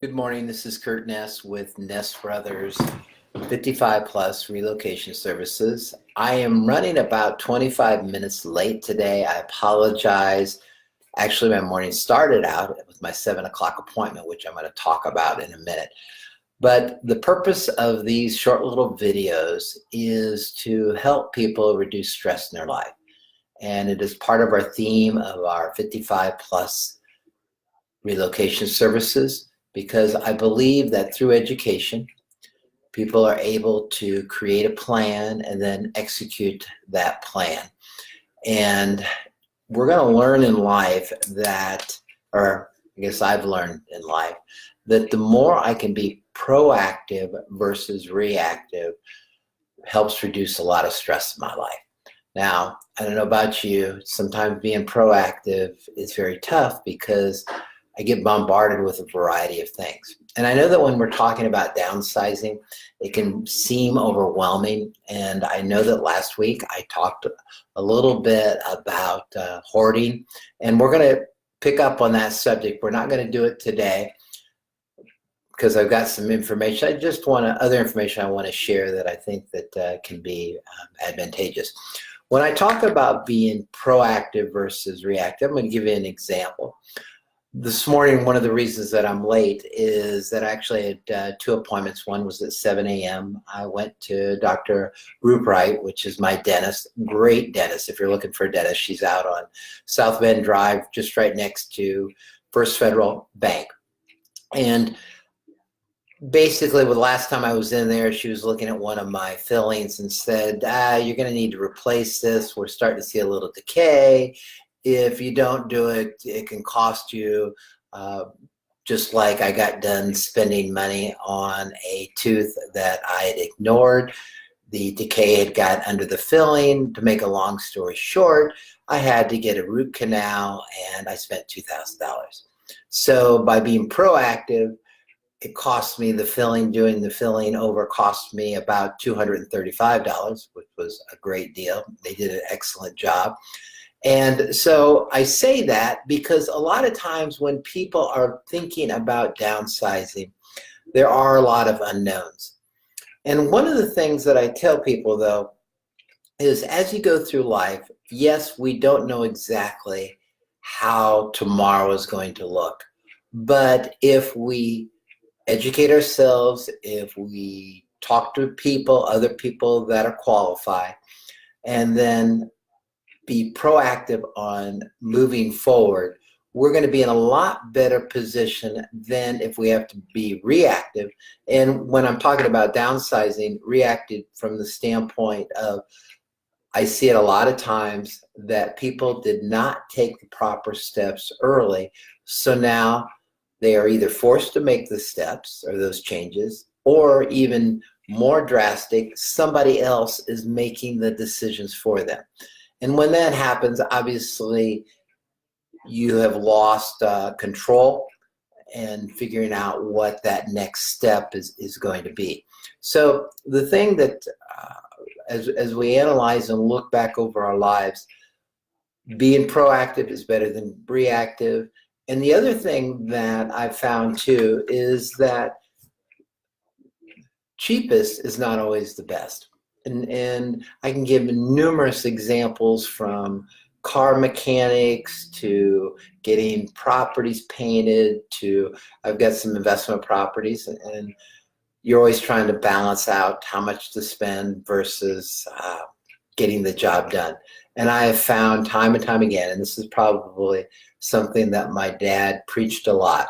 Good morning. This is Kurt Ness with Ness Brothers 55 Plus Relocation Services. I am running about 25 minutes late today. I apologize. Actually, my morning started out with my 7 o'clock appointment, which I'm going to talk about in a minute. But the purpose of these short little videos is to help people reduce stress in their life. And it is part of our theme of our 55 Plus Relocation Services, because I believe that through education, people are able to create a plan and then execute that plan. And we're going to learn in life that, or I guess I've learned in life, that the more I can be proactive versus reactive helps reduce a lot of stress in my life. Now, I don't know about you, sometimes being proactive is very tough because I get bombarded with a variety of things. And I know that when we're talking about downsizing, it can seem overwhelming. And I know that last week I talked a little bit about hoarding, and we're going to pick up on that subject. We're not going to do it today because I've got some information. I just want other information I want to share that I think that can be advantageous. When I talk about being proactive versus reactive, I'm going to give you an example. This morning, one of the reasons that I'm late is that I actually had two appointments. One was at 7 a.m. I went to Dr. Rubright, which is my dentist, great dentist. If you're looking for a dentist, she's out on South Bend Drive, just right next to First Federal Bank. And basically, the last time I was in there, she was looking at one of my fillings and said, you're going to need to replace this. We're starting to see a little decay. If you don't do it, it can cost you, just like I got done spending money on a tooth that I had ignored. The decay had got under the filling. To make a long story short, I had to get a root canal, and I spent $2,000. So by being proactive, it cost me the filling. Doing the filling over cost me about $235, which was a great deal. They did an excellent job. And so I say that because a lot of times when people are thinking about downsizing, there are a lot of unknowns. And one of the things that I tell people, though, is as you go through life, yes, we don't know exactly how tomorrow is going to look. But if we educate ourselves, if we talk to people, other people that are qualified, and then be proactive on moving forward, we're going to be in a lot better position than if we have to be reactive. And when I'm talking about downsizing, reactive from the standpoint of, I see it a lot of times that people did not take the proper steps early. So now they are either forced to make the steps or those changes, or even more drastic, somebody else is making the decisions for them. And when that happens, obviously, you have lost control and figuring out what that next step is going to be. So the thing that, as we analyze and look back over our lives, being proactive is better than reactive. And the other thing that I've found, too, is that cheapest is not always the best. And I can give numerous examples, from car mechanics to getting properties painted to, I've got some investment properties, and you're always trying to balance out how much to spend versus getting the job done. And I have found time and time again, and this is probably something that my dad preached a lot,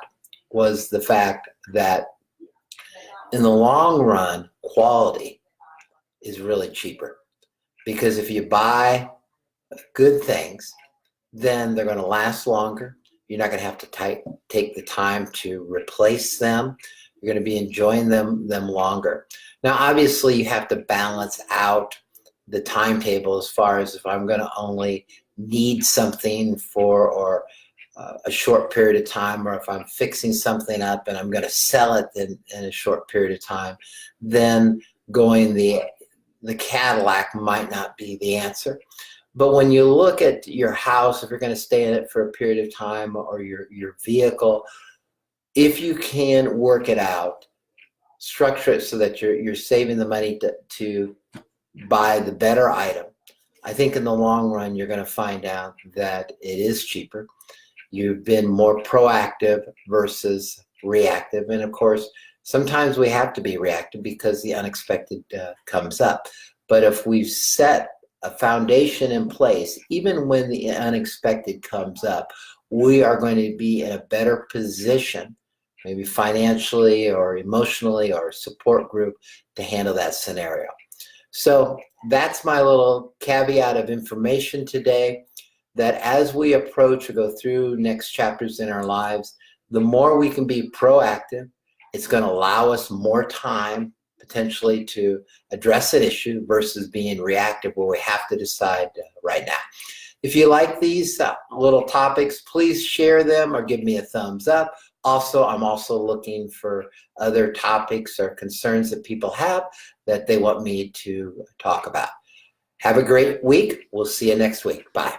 was the fact that in the long run, quality is really cheaper. Because if you buy good things, then they're going to last longer. You're not going to have to take the time to replace them. You're going to be enjoying them longer. Now, obviously, you have to balance out the timetable as far as if I'm going to only need something for a short period of time, or if I'm fixing something up and I'm going to sell it in a short period of time, then going the Cadillac might not be the answer. But when you look at your house, if you're going to stay in it for a period of time, or your vehicle, if you can work it out, structure it so that you're saving the money to buy the better item, I think in the long run, you're going to find out that it is cheaper. You've been more proactive versus reactive. And of course, sometimes we have to be reactive because the unexpected comes up. But if we've set a foundation in place, even when the unexpected comes up, we are going to be in a better position, maybe financially or emotionally or support group, to handle that scenario. So that's my little caveat of information today, that as we approach or go through next chapters in our lives, the more we can be proactive, it's going to allow us more time potentially to address an issue versus being reactive where we have to decide right now. If you like these little topics, please share them or give me a thumbs up. Also, I'm also looking for other topics or concerns that people have that they want me to talk about. Have a great week. We'll see you next week. Bye.